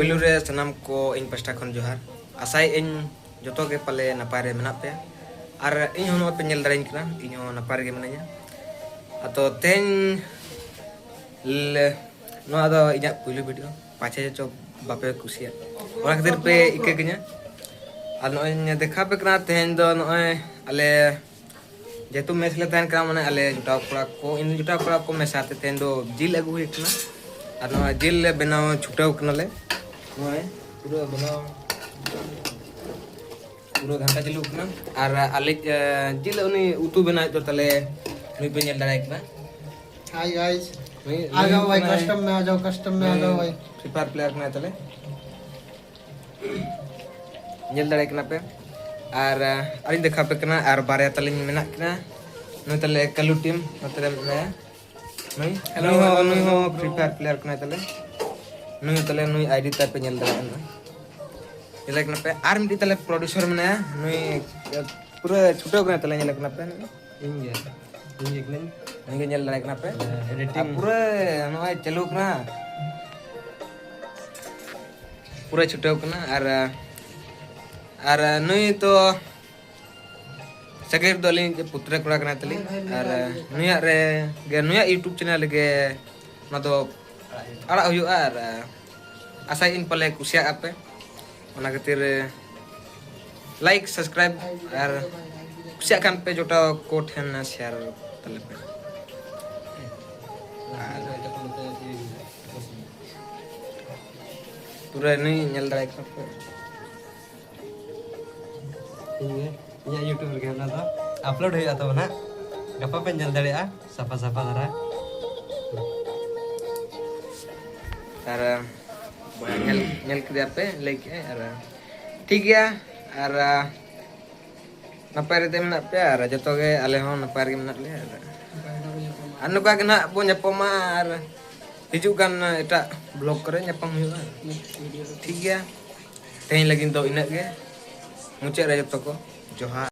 Puylu re sanam ko in pasta khon johar asai in joto ge pale napare menap pe ar in hono pe nyel darain kana in ho napare ge menanya ato ten le no ado inya puylu video pache cho bape kusia ora khatir pe ike genya ar no nya dekha pe kana ten do no ale जेतु match ले तहन करा माने अले जुटाव करा को इन जुटाव करा को मैं साथे तहन दो जिल अगु हुई कना और नवा जिल ले बनाव छुटाव कना ले नय पूरा बनाव पूरा घंटा चलू कना और अले जिल उनी उतु बना तो तले नुई पे नेल दाई कना हाय गाइस आ जाओ भाई कस्टम में आ जाओ भाई फ्री फायर प्लेयर कना तले नेल दाई कना पे और अरिन देखा पे कना और बारे तलिन मेना कना नुई तले कलू टीम मतलब मैं नुई हो फ्री फायर प्लेयर कना तले नुई आईडी ता पे नेल दाना नेल कना पे आर मिटी तले प्रोड्यूसर मने नुई पूरा छुटो कना तले नेल कना पे इंगे नेल दाना कना पे एडिटिंग पूरा नय चालू कना पूरा छुटो कना और नुई तो सगेर दलिन जे पुत्र कोड़ा कना तली और नुया रे गे नुया यूट्यूब चैनल गे ना तो अड़ा हुयो और आशा इन पले कुसिया आपे ओना खातिर लाइक सब्सक्राइब और कुसिया कान पे जोटा कोट है ना शेयर तले पे पूरा नहीं नेल दाई पे इया यूट्यूब रे ना तो अपलोड हो जाता ना गप्पा पे जल दड़िया सफा सफा धरा और नेल के पे लेके और ठीक गया और नपाय रे मेना पे और जतो गे आले हो नपाय रे मेना ले और नुका के ना बो nyapoma और हिजु kan एटा ब्लॉग करे nyapam हुआ ठीक गया तेन लगिन तो इना गे मुचे रे जतो को जोहार।